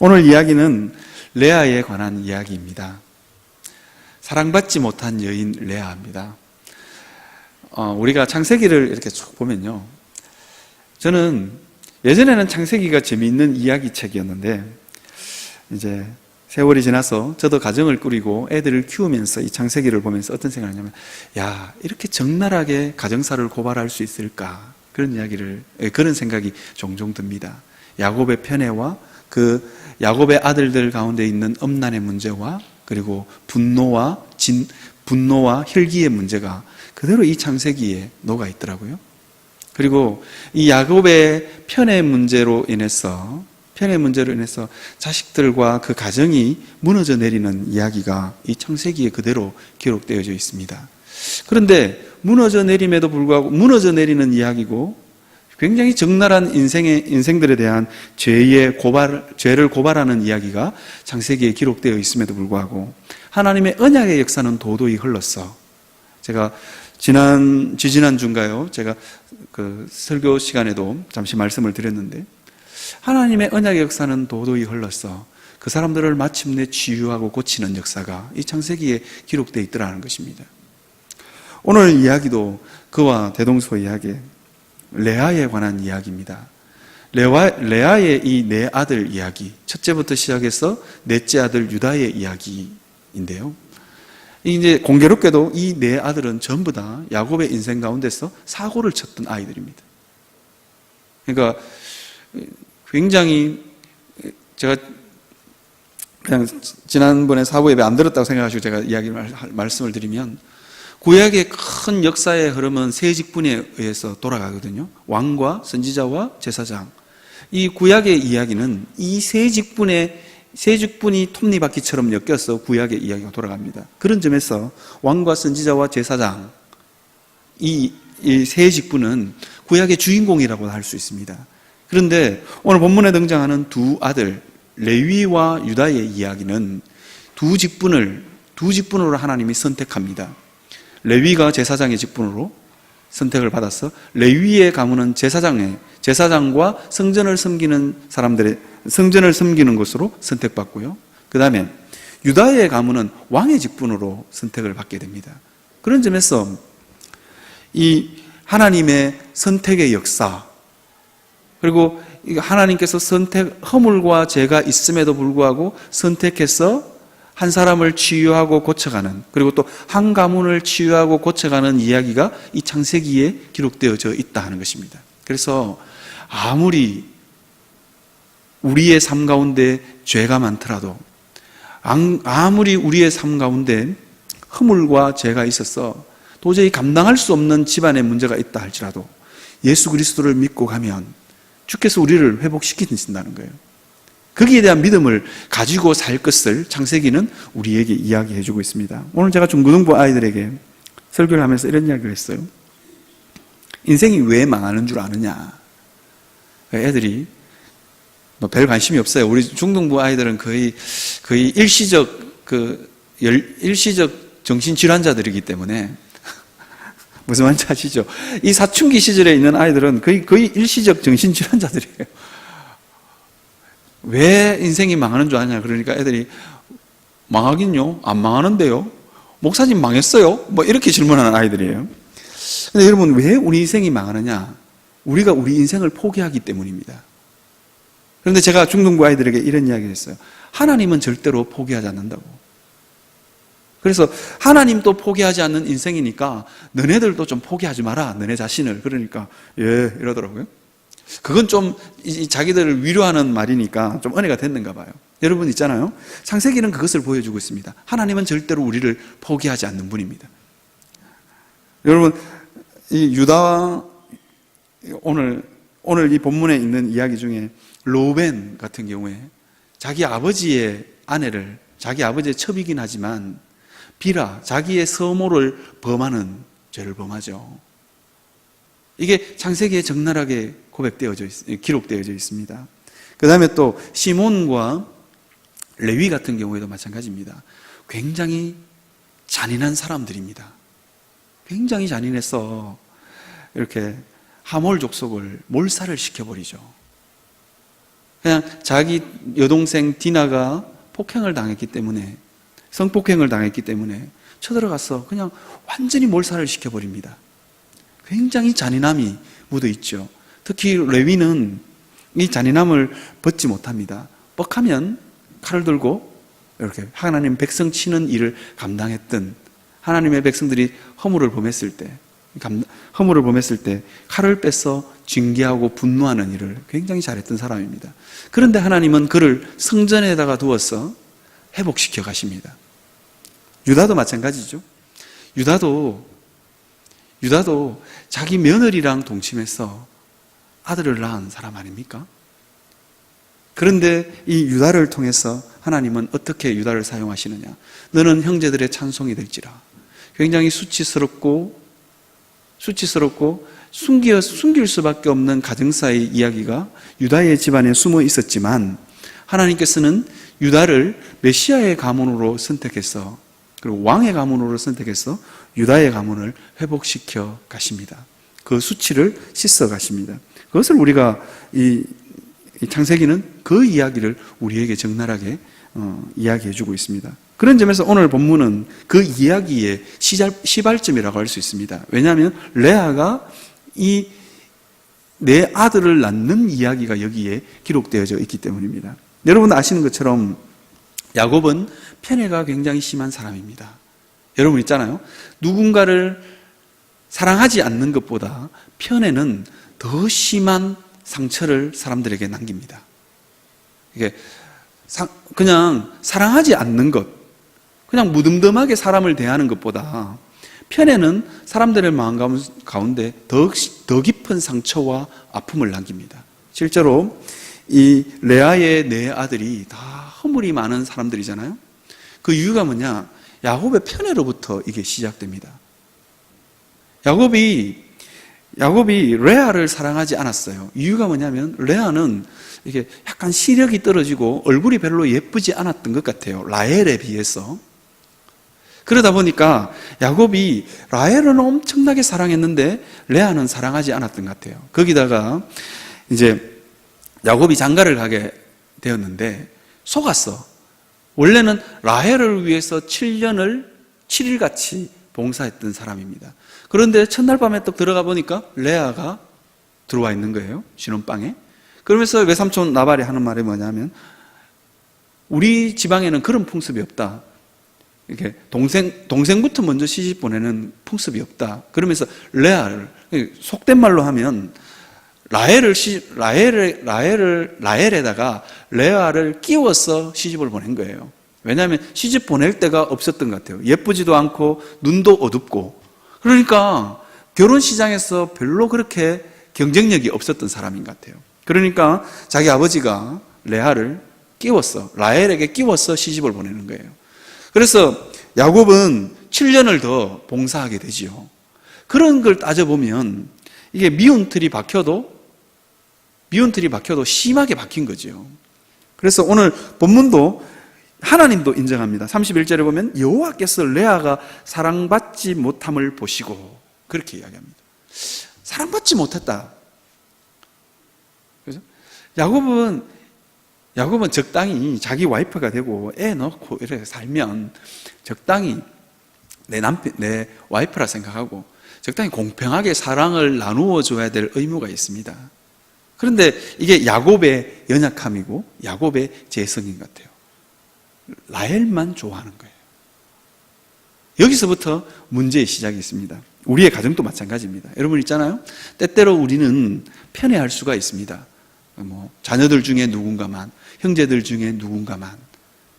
오늘 이야기는 레아에 관한 이야기입니다. 사랑받지 못한 여인 레아입니다. 우리가 창세기를 이렇게 쭉 보면요, 저는 예전에는 창세기가 재미있는 이야기책이었는데 이제 세월이 지나서 저도 가정을 꾸리고 애들을 키우면서 이 창세기를 보면서 어떤 생각을 하냐면, 야, 이렇게 적나라하게 가정사를 고발할 수 있을까? 그런 생각이 종종 듭니다. 야곱의 편애와 그 야곱의 아들들 가운데 있는 엄난의 문제와 그리고 분노와 혈기의 문제가 그대로 이 창세기에 녹아 있더라고요. 그리고 이 야곱의 편애 문제로 인해서 자식들과 그 가정이 무너져 내리는 이야기가 이 창세기에 그대로 기록되어져 있습니다. 그런데 무너져 내림에도 불구하고 무너져 내리는 이야기고 굉장히 적나라한 인생들에 대한 죄를 고발하는 이야기가 창세기에 기록되어 있음에도 불구하고 하나님의 언약의 역사는 도도히 흘렀어. 제가 지지난주인가요? 제가 그 설교 시간에도 잠시 말씀을 드렸는데, 하나님의 언약의 역사는 도도히 흘렀어. 그 사람들을 마침내 치유하고 고치는 역사가 이 창세기에 기록되어 있더라는 것입니다. 오늘 이야기도 그와 대동소이하게 레아에 관한 이야기입니다. 레아의 이 네 아들 이야기, 첫째부터 시작해서 넷째 아들 유다의 이야기인데요, 이제 공교롭게도 이 네 아들은 전부 다 야곱의 인생 가운데서 사고를 쳤던 아이들입니다. 그러니까 굉장히, 제가 그냥 지난번에 사부 예배 안 들었다고 생각하시고 제가 말씀을 드리면, 구약의 큰 역사의 흐름은 세 직분에 의해서 돌아가거든요. 왕과 선지자와 제사장. 이 구약의 이야기는 이 세 직분이 톱니바퀴처럼 엮여서 구약의 이야기가 돌아갑니다. 그런 점에서 왕과 선지자와 제사장, 이 세 직분은 구약의 주인공이라고 할 수 있습니다. 그런데 오늘 본문에 등장하는 두 아들 레위와 유다의 이야기는 두 직분으로 하나님이 선택합니다. 레위가 제사장의 직분으로 선택을 받아서 레위의 가문은 제사장과 성전을 섬기는 것으로 선택받고요. 그 다음에 유다의 가문은 왕의 직분으로 선택을 받게 됩니다. 그런 점에서 이 하나님의 선택의 역사, 그리고 하나님께서 허물과 죄가 있음에도 불구하고 선택해서 한 사람을 치유하고 고쳐가는, 그리고 또 한 가문을 치유하고 고쳐가는 이야기가 이 창세기에 기록되어져 있다 하는 것입니다. 그래서 아무리 우리의 삶 가운데 죄가 많더라도, 아무리 우리의 삶 가운데 허물과 죄가 있어서 도저히 감당할 수 없는 집안의 문제가 있다 할지라도 예수 그리스도를 믿고 가면 주께서 우리를 회복시키신다는 거예요. 거기에 대한 믿음을 가지고 살 것을 창세기는 우리에게 이야기해 주고 있습니다. 오늘 제가 중고등부 아이들에게 설교를 하면서 이런 이야기를 했어요. 인생이 왜 망하는 줄 아느냐? 애들이 별 관심이 없어요. 우리 중등부 아이들은 거의 일시적 정신질환자들이기 때문에 무슨 말인지 아시죠? 이 사춘기 시절에 있는 아이들은 거의 일시적 정신질환자들이에요. 왜 인생이 망하는 줄 아냐? 그러니까 애들이 망하긴요? 안 망하는데요? 목사님 망했어요? 뭐 이렇게 질문하는 아이들이에요. 근데 여러분, 왜 우리 인생이 망하느냐? 우리가 우리 인생을 포기하기 때문입니다. 그런데 제가 중등부 아이들에게 이런 이야기를 했어요. 하나님은 절대로 포기하지 않는다고. 그래서 하나님도 포기하지 않는 인생이니까 너네들도 좀 포기하지 마라, 너네 자신을. 그러니까 예 이러더라고요. 그건 좀 자기들을 위로하는 말이니까 좀 은혜가 됐는가 봐요. 여러분 있잖아요, 창세기는 그것을 보여주고 있습니다. 하나님은 절대로 우리를 포기하지 않는 분입니다. 여러분, 이 유다와 오늘 이 본문에 있는 이야기 중에 로벤 같은 경우에 자기 아버지의 아내를, 자기 아버지의 첩이긴 하지만 비라, 자기의 서모를 범하는 죄를 범하죠. 이게 창세기에 적나라하게 기록되어져 있습니다. 그 다음에 또 시몬과 레위 같은 경우에도 마찬가지입니다. 굉장히 잔인한 사람들입니다. 굉장히 잔인해서 이렇게 하몰 족속을 몰살을 시켜버리죠. 그냥 자기 여동생 디나가 폭행을 당했기 때문에, 성폭행을 당했기 때문에 쳐들어가서 그냥 완전히 몰살을 시켜버립니다. 굉장히 잔인함이 묻어 있죠. 특히 레위는 이 잔인함을 벗지 못합니다. 뻑하면 칼을 들고 이렇게 하나님 백성 치는 일을 감당했던, 하나님의 백성들이 허물을 범했을 때 칼을 빼서 징계하고 분노하는 일을 굉장히 잘했던 사람입니다. 그런데 하나님은 그를 성전에다가 두어서 회복시켜 가십니다. 유다도 마찬가지죠. 유다도 자기 며느리랑 동침해서 아들을 낳은 사람 아닙니까? 그런데 이 유다를 통해서 하나님은 어떻게 유다를 사용하시느냐? 너는 형제들의 찬송이 될지라. 굉장히 수치스럽고 숨길 수밖에 없는 가정사의 이야기가 유다의 집안에 숨어 있었지만, 하나님께서는 유다를 메시아의 가문으로 선택해서, 그리고 왕의 가문으로 선택해서 유다의 가문을 회복시켜 가십니다. 그 수치를 씻어 가십니다. 그것을 우리가 이 창세기는 그 이야기를 우리에게 적나라하게 이야기해 주고 있습니다. 그런 점에서 오늘 본문은 그 이야기의 시발점이라고 할 수 있습니다. 왜냐하면 레아가 이 내 아들을 낳는 이야기가 여기에 기록되어져 있기 때문입니다. 여러분 아시는 것처럼 야곱은 편애가 굉장히 심한 사람입니다. 여러분 있잖아요. 누군가를 사랑하지 않는 것보다 편애는 더 심한 상처를 사람들에게 남깁니다. 이게 그냥 사랑하지 않는 것, 그냥 무덤덤하게 사람을 대하는 것보다 편애는 사람들의 마음 가운데 더 깊은 상처와 아픔을 남깁니다. 실제로 이 레아의 네 아들이 다 허물이 많은 사람들이잖아요. 그 이유가 뭐냐? 야곱의 편애로부터 이게 시작됩니다. 야곱이 레아를 사랑하지 않았어요. 이유가 뭐냐면 레아는 이게 약간 시력이 떨어지고 얼굴이 별로 예쁘지 않았던 것 같아요. 라헬에 비해서. 그러다 보니까 야곱이 라헬은 엄청나게 사랑했는데 레아는 사랑하지 않았던 것 같아요. 거기다가 이제 야곱이 장가를 가게 되었는데 속았어. 원래는 라헬을 위해서 7일같이 봉사했던 사람입니다. 그런데 첫날 밤에 딱 들어가 보니까 레아가 들어와 있는 거예요. 신혼방에. 그러면서 외삼촌 나발이 하는 말이 뭐냐면, 우리 지방에는 그런 풍습이 없다. 이렇게 동생부터 먼저 시집 보내는 풍습이 없다. 그러면서 레아를, 속된 말로 하면 라헬에다가 레아를 끼워서 시집을 보낸 거예요. 왜냐하면 시집 보낼 데가 없었던 것 같아요. 예쁘지도 않고 눈도 어둡고. 그러니까 결혼시장에서 별로 그렇게 경쟁력이 없었던 사람인 것 같아요. 그러니까 자기 아버지가 레아를 라헬에게 끼워서 시집을 보내는 거예요. 그래서 야곱은 7년을 더 봉사하게 되지요. 그런 걸 따져보면 이게 미운 틀이 박혀도 심하게 박힌 거죠. 그래서 오늘 본문도 하나님도 인정합니다. 31절에 보면 여호와께서 레아가 사랑받지 못함을 보시고, 그렇게 이야기합니다. 사랑받지 못했다. 그죠? 야곱은 적당히 자기 와이프가 되고 애 낳고 이렇게 살면 적당히 내 와이프라 생각하고 적당히 공평하게 사랑을 나누어 줘야 될 의무가 있습니다. 그런데 이게 야곱의 연약함이고 야곱의 재성인 것 같아요. 라헬만 좋아하는 거예요. 여기서부터 문제의 시작이 있습니다. 우리의 가정도 마찬가지입니다. 여러분 있잖아요. 때때로 우리는 편애할 수가 있습니다. 자녀들 중에 누군가만, 형제들 중에 누군가만.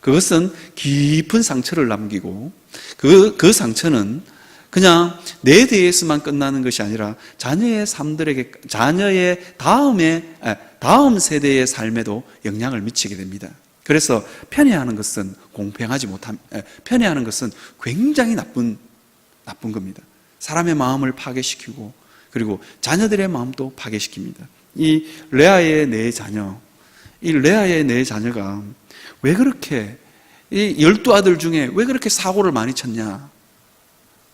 그것은 깊은 상처를 남기고 그 상처는 그냥 내 대해서만 끝나는 것이 아니라 자녀의 다음 세대의 삶에도 영향을 미치게 됩니다. 그래서 편애하는 것은 편애하는 것은 굉장히 나쁜 겁니다. 사람의 마음을 파괴시키고 그리고 자녀들의 마음도 파괴시킵니다. 이 레아의 네 자녀가 왜 그렇게 이 12아들 중에 왜 그렇게 사고를 많이 쳤냐?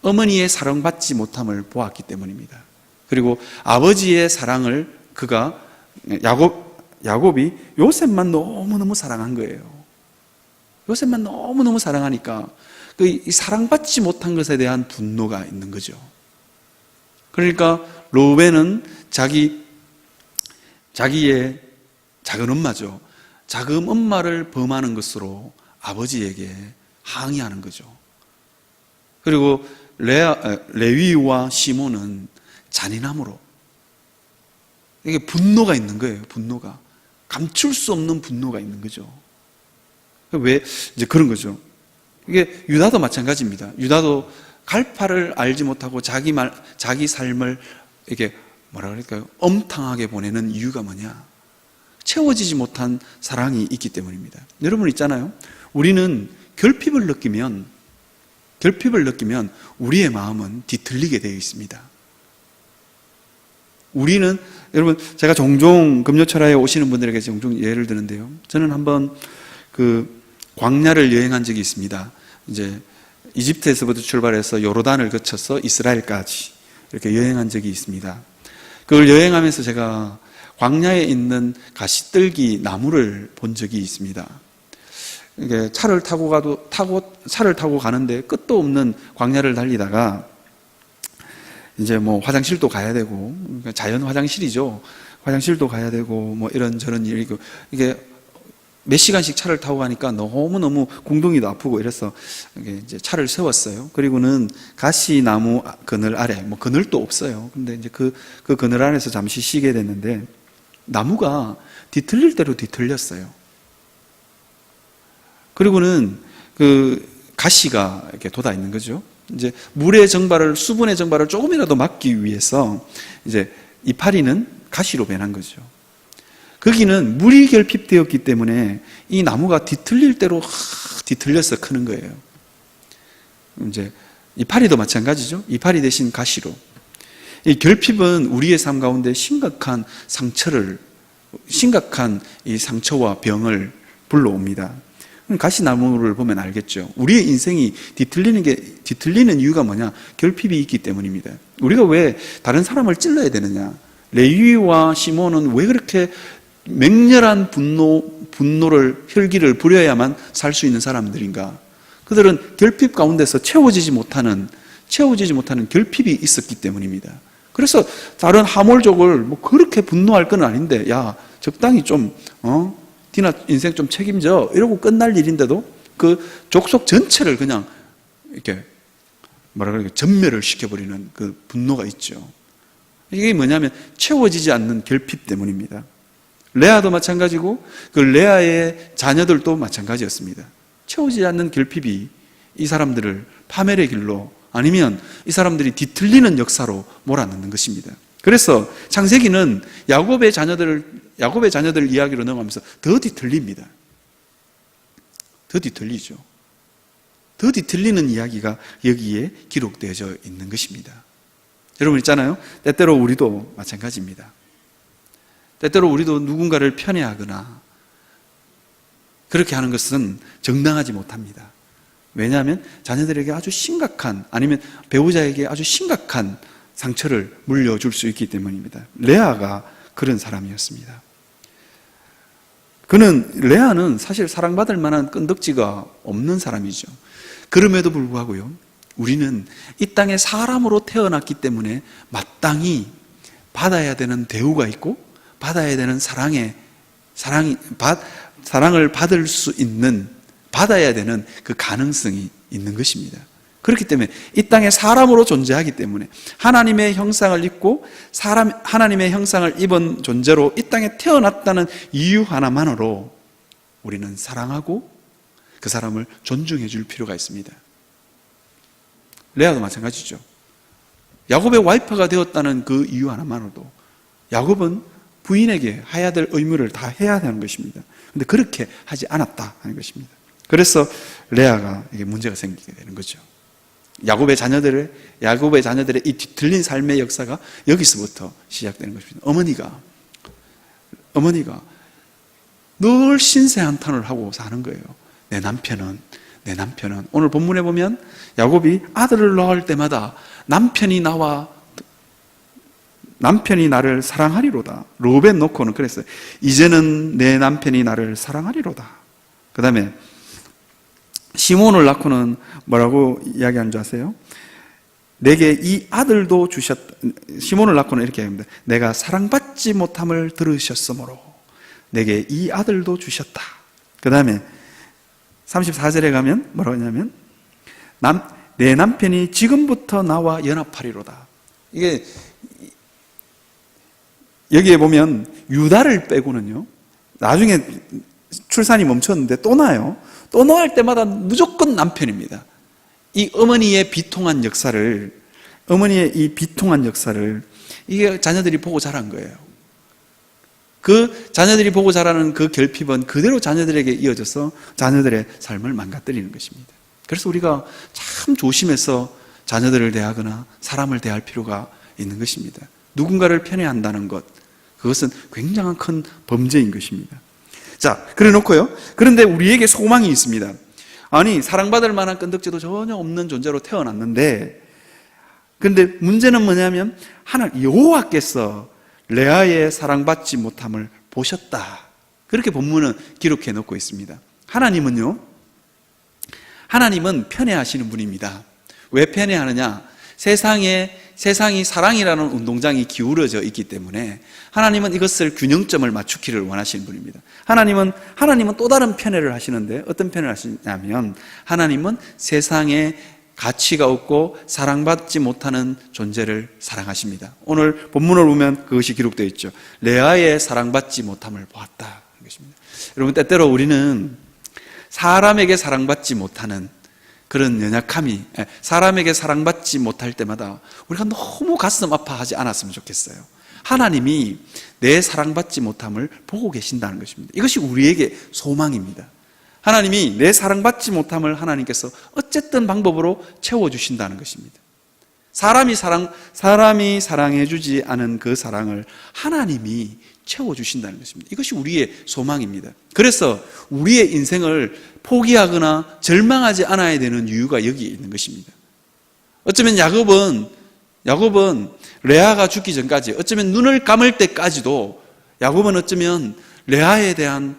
어머니의 사랑받지 못함을 보았기 때문입니다. 그리고 아버지의 사랑을 야곱이 요셉만 너무너무 사랑한 거예요. 요셉만 너무너무 사랑하니까 이 사랑받지 못한 것에 대한 분노가 있는 거죠. 그러니까 르우벤은 자기의 작은 엄마죠. 작은 엄마를 범하는 것으로 아버지에게 항의하는 거죠. 그리고 레위와 시몬은 잔인함으로, 이게 분노가 있는 거예요. 분노가 감출 수 없는 분노가 있는 거죠. 왜 이제 그런 거죠. 이게 유다도 마찬가지입니다. 유다도 갈파를 알지 못하고 자기 삶을 이렇게 뭐라 그럴까요? 엄탕하게 보내는 이유가 뭐냐? 채워지지 못한 사랑이 있기 때문입니다. 여러분 있잖아요. 우리는 결핍을 느끼면 우리의 마음은 뒤틀리게 되어 있습니다. 우리는, 여러분, 제가 종종 금요철야에 오시는 분들에게 종종 예를 드는데요. 저는 한번 광야를 여행한 적이 있습니다. 이제 이집트에서부터 출발해서 요르단을 거쳐서 이스라엘까지 이렇게 여행한 적이 있습니다. 그걸 여행하면서 제가 광야에 있는 가시떨기 나무를 본 적이 있습니다. 이게 차를 타고 가는데 끝도 없는 광야를 달리다가 이제 뭐 화장실도 가야 되고, 그러니까 자연 화장실이죠. 화장실도 가야 되고 뭐 이런저런 일이고, 이게 몇 시간씩 차를 타고 가니까 너무너무 궁둥이도 아프고 이래서 이제 차를 세웠어요. 그리고는 가시나무 그늘 아래, 뭐 그늘도 없어요. 근데 이제 그 그늘 아래서 잠시 쉬게 됐는데 나무가 뒤틀릴 대로 뒤틀렸어요. 그리고는 그 가시가 이렇게 돋아 있는 거죠. 이제 수분의 정발을 조금이라도 막기 위해서 이제 이파리는 가시로 변한 거죠. 거기는 물이 결핍되었기 때문에 이 나무가 뒤틀릴 대로 뒤틀려서 크는 거예요. 이제 이파리도 마찬가지죠. 이파리 대신 가시로. 이 결핍은 우리의 삶 가운데 심각한 이 상처와 병을 불러옵니다. 가시나무를 보면 알겠죠. 우리의 인생이 뒤틀리는 이유가 뭐냐? 결핍이 있기 때문입니다. 우리가 왜 다른 사람을 찔러야 되느냐? 레위와 시몬은 왜 그렇게 맹렬한 분노를, 혈기를 부려야만 살 수 있는 사람들인가? 그들은 결핍 가운데서 채워지지 못하는 결핍이 있었기 때문입니다. 그래서 다른 하몰족을 뭐 그렇게 분노할 건 아닌데, 야, 적당히 좀, 디나 인생 좀 책임져. 이러고 끝날 일인데도 그 족속 전체를 그냥 이렇게 전멸을 시켜버리는 그 분노가 있죠. 이게 뭐냐면 채워지지 않는 결핍 때문입니다. 레아도 마찬가지고 그 레아의 자녀들도 마찬가지였습니다. 채워지지 않는 결핍이 이 사람들을 파멸의 길로, 아니면 이 사람들이 뒤틀리는 역사로 몰아넣는 것입니다. 그래서 창세기는 야곱의 자녀들 이야기로 넘어가면서 더 뒤틀립니다. 더 뒤틀리죠. 더 뒤틀리는 이야기가 여기에 기록되어져 있는 것입니다. 여러분 있잖아요. 때때로 우리도 마찬가지입니다. 때때로 우리도 누군가를 편애하거나 그렇게 하는 것은 정당하지 못합니다. 왜냐하면 자녀들에게 아주 심각한, 아니면 배우자에게 아주 심각한 상처를 물려줄 수 있기 때문입니다. 레아가 그런 사람이었습니다. 레아는 사실 사랑받을 만한 끈덕지가 없는 사람이죠. 그럼에도 불구하고요, 우리는 이 땅에 사람으로 태어났기 때문에 마땅히 받아야 되는 대우가 있고, 받아야 되는 사랑을 받을 수 있는, 받아야 되는 그 가능성이 있는 것입니다. 그렇기 때문에 이 땅에 사람으로 존재하기 때문에 하나님의 형상을 입고 하나님의 형상을 입은 존재로 이 땅에 태어났다는 이유 하나만으로 우리는 사랑하고 그 사람을 존중해 줄 필요가 있습니다. 레아도 마찬가지죠. 야곱의 와이프가 되었다는 그 이유 하나만으로도 야곱은 부인에게 해야 될 의무를 다 해야 하는 것입니다. 그런데 그렇게 하지 않았다 하는 것입니다. 그래서 레아가 이게 문제가 생기게 되는 거죠. 야곱의 자녀들의 이 뒤틀린 삶의 역사가 여기서부터 시작되는 것입니다. 어머니가 늘 신세한탄을 하고 사는 거예요. 내 남편은 오늘 본문에 보면 야곱이 아들을 낳을 때마다 남편이 나와 남편이 나를 사랑하리로다. 르우벤 놓고는 그랬어요. 이제는 내 남편이 나를 사랑하리로다. 그 다음에 시몬을 낳고는 뭐라고 이야기하는 줄 아세요? 내게 이 아들도 주셨다. 시몬을 낳고는 이렇게 합니다. 내가 사랑받지 못함을 들으셨으므로 내게 이 아들도 주셨다. 그 다음에 34절에 가면 뭐라고 하냐면 내 남편이 지금부터 나와 연합하리로다. 이게 여기에 보면 유다를 빼고는요, 나중에 출산이 멈췄는데 또 나요. 또 나올 때마다 무조건 남편입니다. 이 어머니의 비통한 역사를, 이게 자녀들이 보고 자란 거예요. 그 자녀들이 보고 자라는 그 결핍은 그대로 자녀들에게 이어져서 자녀들의 삶을 망가뜨리는 것입니다. 그래서 우리가 참 조심해서 자녀들을 대하거나 사람을 대할 필요가 있는 것입니다. 누군가를 편애한다는 것, 그것은 굉장한 큰 범죄인 것입니다. 자, 그래 놓고요. 그런데 우리에게 소망이 있습니다. 아니, 사랑받을 만한 끈덕지도 전혀 없는 존재로 태어났는데, 근데 문제는 뭐냐면 여호와께서 레아의 사랑받지 못함을 보셨다. 그렇게 본문은 기록해 놓고 있습니다. 하나님은 편애하시는 분입니다. 왜 편애하느냐? 세상이 사랑이라는 운동장이 기울어져 있기 때문에 하나님은 이것을 균형점을 맞추기를 원하시는 분입니다. 하나님은 또 다른 편애를 하시는데, 어떤 편애를 하시냐면 하나님은 세상에 가치가 없고 사랑받지 못하는 존재를 사랑하십니다. 오늘 본문을 보면 그것이 기록되어 있죠. 레아의 사랑받지 못함을 보았다. 것입니다. 여러분, 때때로 우리는 사람에게 사랑받지 못하는 그런 연약함이, 사람에게 사랑받지 못할 때마다 우리가 너무 가슴 아파하지 않았으면 좋겠어요. 하나님이 내 사랑받지 못함을 보고 계신다는 것입니다. 이것이 우리에게 소망입니다. 하나님이 내 사랑받지 못함을 하나님께서 어쨌든 방법으로 채워주신다는 것입니다. 사람이 사랑해주지 않은 그 사랑을 하나님이 채워주신다는 것입니다. 이것이 우리의 소망입니다. 그래서 우리의 인생을 포기하거나 절망하지 않아야 되는 이유가 여기에 있는 것입니다. 어쩌면 야곱은 레아가 죽기 전까지, 어쩌면 눈을 감을 때까지도 야곱은 어쩌면 레아에 대한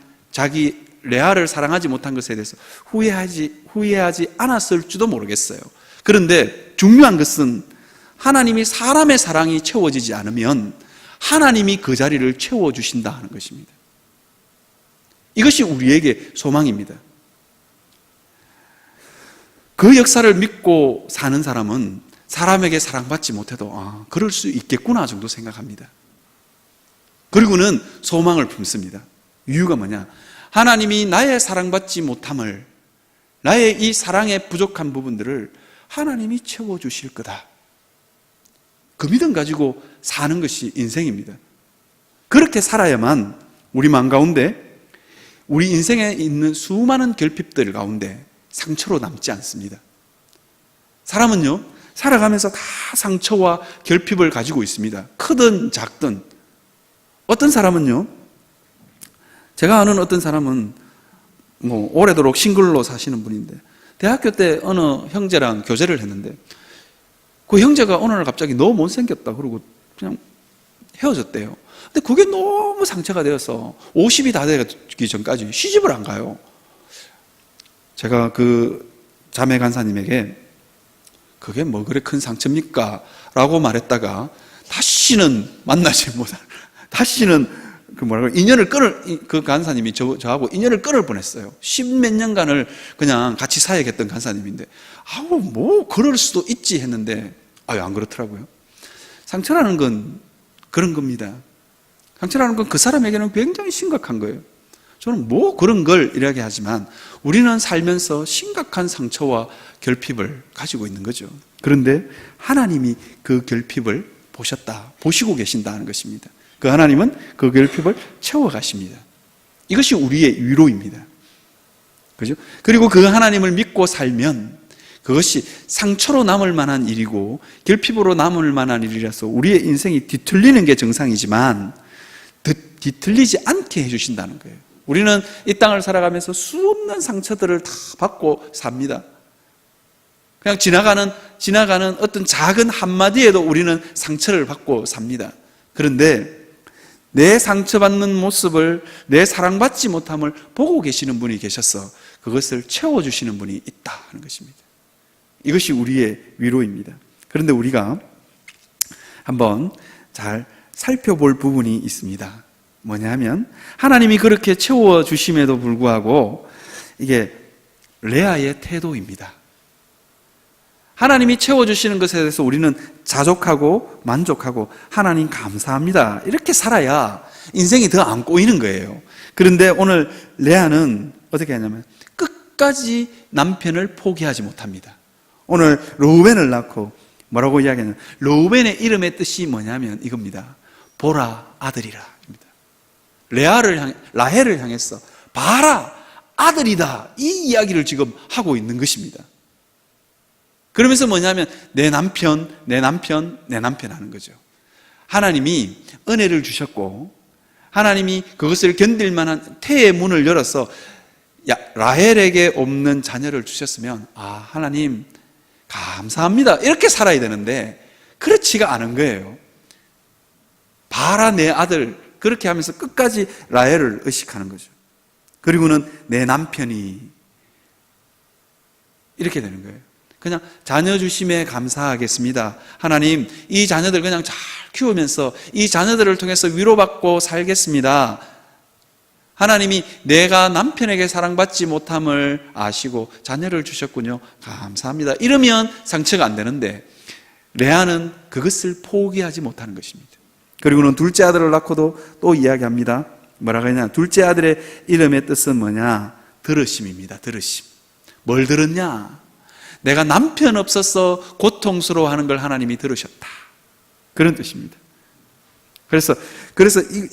레아를 사랑하지 못한 것에 대해서 후회하지 않았을지도 모르겠어요. 그런데 중요한 것은 하나님이 사람의 사랑이 채워지지 않으면 하나님이 그 자리를 채워주신다 하는 것입니다. 이것이 우리에게 소망입니다. 그 역사를 믿고 사는 사람은 사람에게 사랑받지 못해도 그럴 수 있겠구나 정도 생각합니다. 그리고는 소망을 품습니다. 이유가 뭐냐? 하나님이 나의 사랑받지 못함을, 나의 이 사랑의 부족한 부분들을 하나님이 채워주실 거다. 그 믿음 가지고 사는 것이 인생입니다. 그렇게 살아야만 우리 마음 가운데, 우리 인생에 있는 수많은 결핍들 가운데 상처로 남지 않습니다. 사람은요, 살아가면서 다 상처와 결핍을 가지고 있습니다. 크든 작든. 어떤 사람은요, 제가 아는 어떤 사람은 오래도록 싱글로 사시는 분인데, 대학교 때 어느 형제랑 교제를 했는데 그 형제가 어느 날 갑자기 너무 못생겼다 그러고 그냥 헤어졌대요. 근데 그게 너무 상처가 되어서 50이 다 되기 전까지 시집을 안 가요. 제가 그 자매 간사님에게 그게 뭐 그래 큰 상처입니까? 라고 말했다가 다시는 만나지 못할, 다시는 그 간사님이 저하고 인연을 끊을 뻔했어요. 10몇 년간을 그냥 같이 사역했던 간사님인데, 뭐 그럴 수도 있지 했는데, 안 그렇더라고요. 상처라는 건 그런 겁니다. 상처라는 건 그 사람에게는 굉장히 심각한 거예요. 저는 뭐 그런 걸 이야기하지만 우리는 살면서 심각한 상처와 결핍을 가지고 있는 거죠. 그런데 하나님이 그 결핍을 보시고 계신다는 것입니다. 그 하나님은 그 결핍을 채워가십니다. 이것이 우리의 위로입니다. 그죠? 그리고 그 하나님을 믿고 살면 그것이 상처로 남을 만한 일이고 결핍으로 남을 만한 일이라서 우리의 인생이 뒤틀리는 게 정상이지만 뒤틀리지 않게 해주신다는 거예요. 우리는 이 땅을 살아가면서 수없는 상처들을 다 받고 삽니다. 그냥 지나가는 어떤 작은 한마디에도 우리는 상처를 받고 삽니다. 그런데 내 상처받는 모습을, 내 사랑받지 못함을 보고 계시는 분이 계셔서 그것을 채워주시는 분이 있다 하는 것입니다. 이것이 우리의 위로입니다. 그런데 우리가 한번 잘 살펴볼 부분이 있습니다. 뭐냐 하면 하나님이 그렇게 채워주심에도 불구하고 이게 레아의 태도입니다. 하나님이 채워주시는 것에 대해서 우리는 자족하고 만족하고 하나님 감사합니다, 이렇게 살아야 인생이 더 안 꼬이는 거예요. 그런데 오늘 레아는 어떻게 하냐면 끝까지 남편을 포기하지 못합니다. 오늘 르우벤을 낳고 뭐라고 이야기하냐면 르우벤의 이름의 뜻이 뭐냐면 이겁니다. 보라 아들이라 입니다. 라헬을 향해서 봐라 아들이다, 이 이야기를 지금 하고 있는 것입니다. 그러면서 뭐냐면 내 남편 하는 거죠. 하나님이 은혜를 주셨고 하나님이 그것을 견딜 만한 태의 문을 열어서 라헬에게 없는 자녀를 주셨으면 하나님 감사합니다, 이렇게 살아야 되는데 그렇지가 않은 거예요. 봐라 내 아들, 그렇게 하면서 끝까지 라헬을 의식하는 거죠. 그리고는 내 남편이 이렇게 되는 거예요. 그냥 자녀 주심에 감사하겠습니다. 하나님, 이 자녀들 그냥 잘 키우면서 이 자녀들을 통해서 위로받고 살겠습니다. 하나님이 내가 남편에게 사랑받지 못함을 아시고 자녀를 주셨군요. 감사합니다. 이러면 상처가 안 되는데 레아는 그것을 포기하지 못하는 것입니다. 그리고는 둘째 아들을 낳고도 또 이야기합니다. 뭐라고 하냐? 둘째 아들의 이름의 뜻은 뭐냐? 들으심입니다. 들으심. 뭘 들었냐? 내가 남편 없어서 고통스러워하는 걸 하나님이 들으셨다, 그런 뜻입니다. 그래서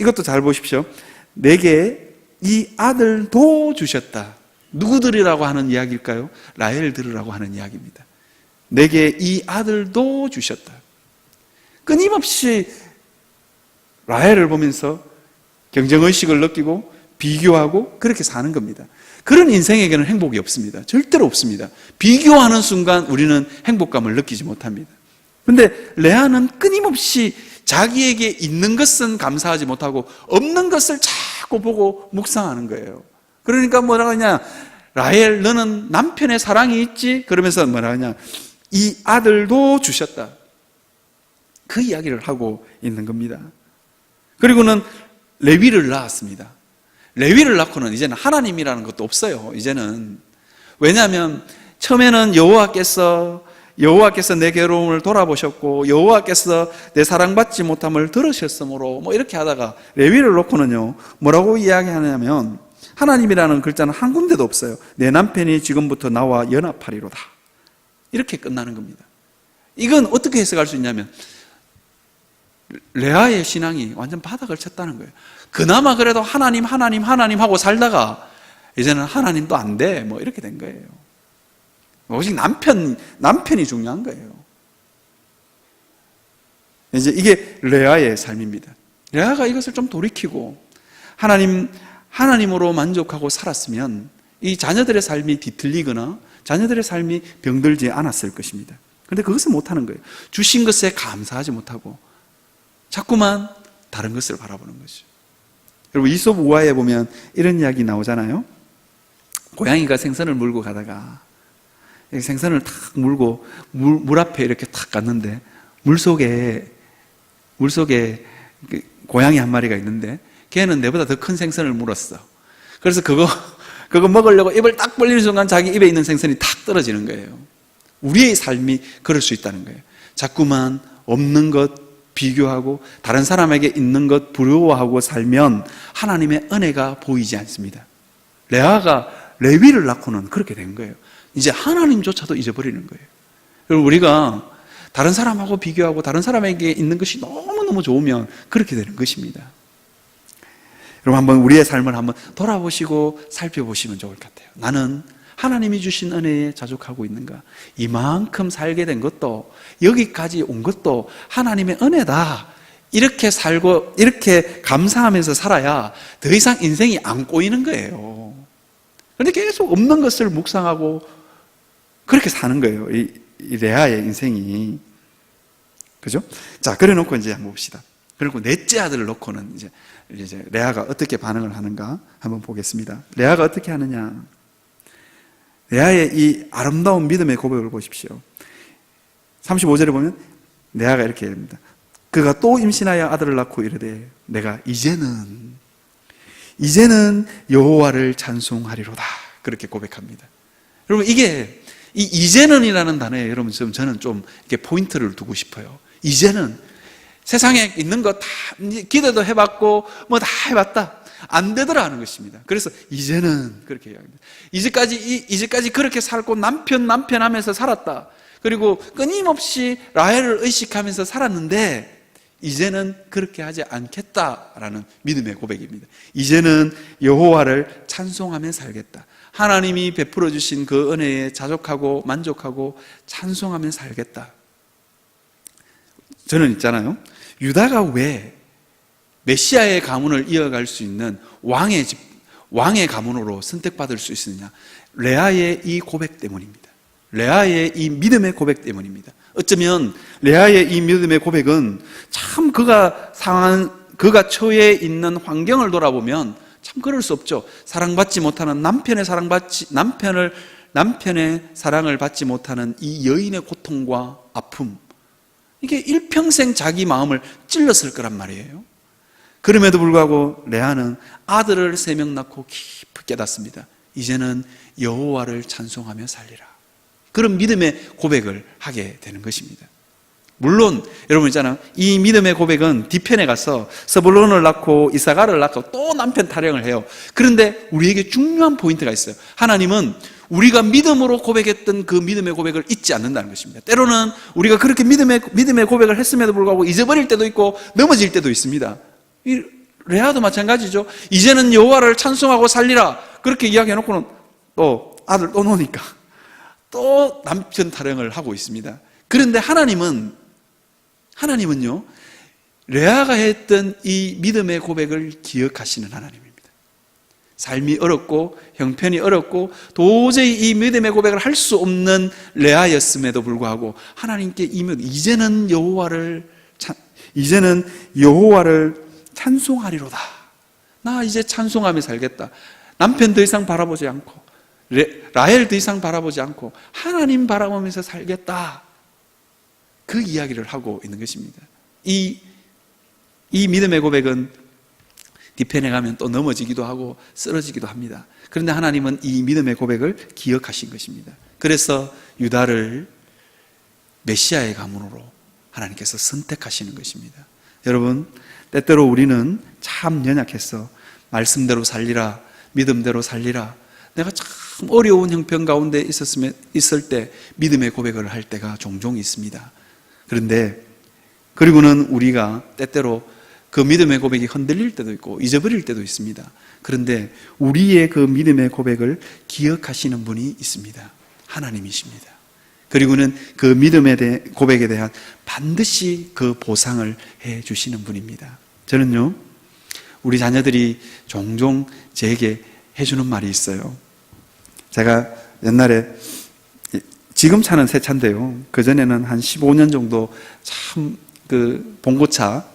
이것도 잘 보십시오. 내게 이 아들도 주셨다. 누구들이라고 하는 이야기일까요? 라헬들이라고 하는 이야기입니다. 내게 이 아들도 주셨다. 끊임없이 라헬을 보면서 경쟁의식을 느끼고 비교하고 그렇게 사는 겁니다. 그런 인생에게는 행복이 없습니다. 절대로 없습니다. 비교하는 순간 우리는 행복감을 느끼지 못합니다. 그런데 레아는 끊임없이 자기에게 있는 것은 감사하지 못하고 없는 것을 자꾸 보고 묵상하는 거예요. 그러니까 뭐라고 하냐? 라헬, 너는 남편의 사랑이 있지? 그러면서 뭐라고 하냐? 이 아들도 주셨다, 그 이야기를 하고 있는 겁니다. 그리고는 레위를 낳았습니다. 레위를 낳고는 이제는 하나님이라는 것도 없어요. 이제는. 왜냐하면 처음에는 여호와께서 내 괴로움을 돌아보셨고 여호와께서 내 사랑받지 못함을 들으셨으므로 이렇게 하다가 레위를 놓고는요, 뭐라고 이야기하냐면 하나님이라는 글자는 한 군데도 없어요. 내 남편이 지금부터 나와 연합하리로다, 이렇게 끝나는 겁니다. 이건 어떻게 해석할 수 있냐면 레아의 신앙이 완전 바닥을 쳤다는 거예요. 그나마 그래도 하나님 하고 살다가 이제는 하나님도 안 돼, 이렇게 된 거예요. 오직 남편이 중요한 거예요. 이제 이게 레아의 삶입니다. 레아가 이것을 좀 돌이키고 하나님으로 만족하고 살았으면 이 자녀들의 삶이 뒤틀리거나 자녀들의 삶이 병들지 않았을 것입니다. 그런데 그것을 못하는 거예요. 주신 것에 감사하지 못하고 자꾸만 다른 것을 바라보는 거죠. 여러분, 이솝 우화에 보면 이런 이야기 나오잖아요. 고양이가 생선을 물고 가다가 생선을 탁 물고 물 앞에 이렇게 탁 갔는데 물속에 고양이 한 마리가 있는데 걔는 내보다 더 큰 생선을 물었어. 그래서 그거 먹으려고 입을 딱 벌리는 순간 자기 입에 있는 생선이 탁 떨어지는 거예요. 우리의 삶이 그럴 수 있다는 거예요. 자꾸만 없는 것 비교하고 다른 사람에게 있는 것 부러워하고 살면 하나님의 은혜가 보이지 않습니다. 레아가 레위를 낳고는 그렇게 된 거예요. 이제 하나님조차도 잊어버리는 거예요. 그리고 우리가 다른 사람하고 비교하고 다른 사람에게 있는 것이 너무너무 좋으면 그렇게 되는 것입니다. 여러분, 한번 우리의 삶을 한번 돌아보시고 살펴보시면 좋을 것 같아요. 나는 하나님이 주신 은혜에 자족하고 있는가? 이만큼 살게 된 것도, 여기까지 온 것도 하나님의 은혜다, 이렇게 살고 이렇게 감사하면서 살아야 더 이상 인생이 안 꼬이는 거예요. 그런데 계속 없는 것을 묵상하고 그렇게 사는 거예요, 이 레아의 인생이. 그죠? 자, 그래 놓고 이제 한번 봅시다. 그리고 넷째 아들을 놓고는 이제 레아가 어떻게 반응을 하는가 한번 보겠습니다. 레아가 어떻게 하느냐. 레아의 이 아름다운 믿음의 고백을 보십시오. 35절에 보면 레아가 이렇게 합니다. 그가 또 임신하여 아들을 낳고 이르되 내가 이제는 여호와를 찬송하리로다. 그렇게 고백합니다. 여러분, 이게 이 이제는이라는 단어에 여러분 저는 좀 이렇게 포인트를 두고 싶어요. 이제는 세상에 있는 거 다 기도도 해봤고 뭐 다 해봤다. 안 되더라 하는 것입니다. 그래서 이제는 그렇게 이야기합니다. 이제까지 그렇게 살고 남편 하면서 살았다. 그리고 끊임없이 라헬을 의식하면서 살았는데 이제는 그렇게 하지 않겠다라는 믿음의 고백입니다. 이제는 여호와를 찬송하며 살겠다. 하나님이 베풀어 주신 그 은혜에 자족하고 만족하고 찬송하며 살겠다. 저는 있잖아요. 유다가 왜 메시아의 가문을 이어갈 수 있는 왕의 가문으로 선택받을 수 있느냐? 레아의 이 고백 때문입니다. 레아의 이 믿음의 고백 때문입니다. 어쩌면 레아의 이 믿음의 고백은 참 그가 처해 있는 환경을 돌아보면 참 그럴 수 없죠. 사랑받지 못하는 남편의 사랑을 받지 못하는 이 여인의 고통과 아픔, 이게 일평생 자기 마음을 찔렀을 거란 말이에요. 그럼에도 불구하고 레아는 아들을 3명 낳고 깊이 깨닫습니다. 이제는 여호와를 찬송하며 살리라. 그런 믿음의 고백을 하게 되는 것입니다. 물론 여러분 있잖아요. 이 믿음의 고백은 뒤편에 가서 스불론을 낳고 이사가를 낳고 또 남편 타령을 해요. 그런데 우리에게 중요한 포인트가 있어요. 하나님은 우리가 믿음으로 고백했던 그 믿음의 고백을 잊지 않는다는 것입니다. 때로는 우리가 그렇게 믿음의 고백을 했음에도 불구하고 잊어버릴 때도 있고 넘어질 때도 있습니다. 이 레아도 마찬가지죠. 이제는 여호와를 찬송하고 살리라. 그렇게 이야기해놓고는 또 아들 또 노니까 또 남편 타령을 하고 있습니다. 그런데 하나님은요, 레아가 했던 이 믿음의 고백을 기억하시는 하나님입니다. 삶이 어렵고 형편이 어렵고 도저히 이 믿음의 고백을 할 수 없는 레아였음에도 불구하고 하나님께 이제는 여호와를 찬송하리로다. 나 이제 찬송하며 살겠다. 남편 더 이상 바라보지 않고 라헬 더 이상 바라보지 않고 하나님 바라보면서 살겠다. 그 이야기를 하고 있는 것입니다. 이 믿음의 고백은 뒤편에 가면 또 넘어지기도 하고 쓰러지기도 합니다. 그런데 하나님은 이 믿음의 고백을 기억하신 것입니다. 그래서 유다를 메시아의 가문으로 하나님께서 선택하시는 것입니다. 여러분, 때때로 우리는 참 연약해서 말씀대로 살리라, 믿음대로 살리라, 내가 참 어려운 형편 가운데 있을 때 믿음의 고백을 할 때가 종종 있습니다. 그리고는 우리가 때때로 그 믿음의 고백이 흔들릴 때도 있고 잊어버릴 때도 있습니다. 그런데 우리의 그 믿음의 고백을 기억하시는 분이 있습니다. 하나님이십니다. 그리고는 그 믿음의 고백에 대한 반드시 그 보상을 해 주시는 분입니다. 저는요, 우리 자녀들이 종종 제게 해주는 말이 있어요. 제가 옛날에 지금 차는 새 차인데요, 그전에는 한 15년 정도 참 그 봉고차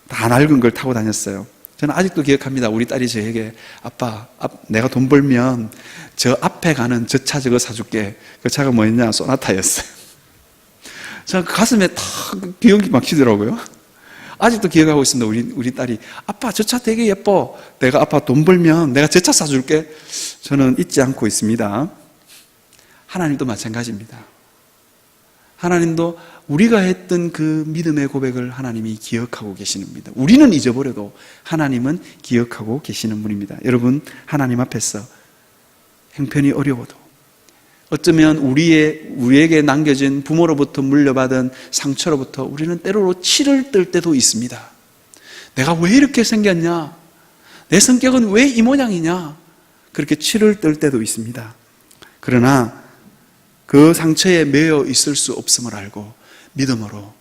다 낡은 걸 타고 다녔어요. 저는 아직도 기억합니다. 우리 딸이 저에게 아빠, 내가 돈 벌면 저 앞에 가는 저 차 저거 사줄게. 그 차가 뭐였냐? 소나타였어요. 저는 가슴에 탁 기억이 막히더라고요. 아직도 기억하고 있습니다. 우리 딸이 아빠 저 차 되게 예뻐. 내가 아빠 돈 벌면 내가 저 차 사줄게. 저는 잊지 않고 있습니다. 하나님도 마찬가지입니다. 하나님도 우리가 했던 그 믿음의 고백을 하나님이 기억하고 계시는 분입니다. 우리는 잊어버려도 하나님은 기억하고 계시는 분입니다. 여러분, 하나님 앞에서 형편이 어려워도 어쩌면 우리에게 남겨진 부모로부터 물려받은 상처로부터 우리는 때로는 치를 뜰 때도 있습니다. 내가 왜 이렇게 생겼냐? 내 성격은 왜 이 모양이냐? 그렇게 치를 뜰 때도 있습니다. 그러나 그 상처에 매여 있을 수 없음을 알고 믿음으로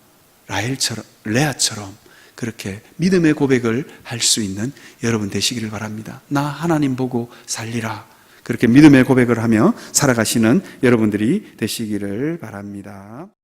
레아처럼 그렇게 믿음의 고백을 할 수 있는 여러분 되시기를 바랍니다. 나 하나님 보고 살리라. 그렇게 믿음의 고백을 하며 살아가시는 여러분들이 되시기를 바랍니다.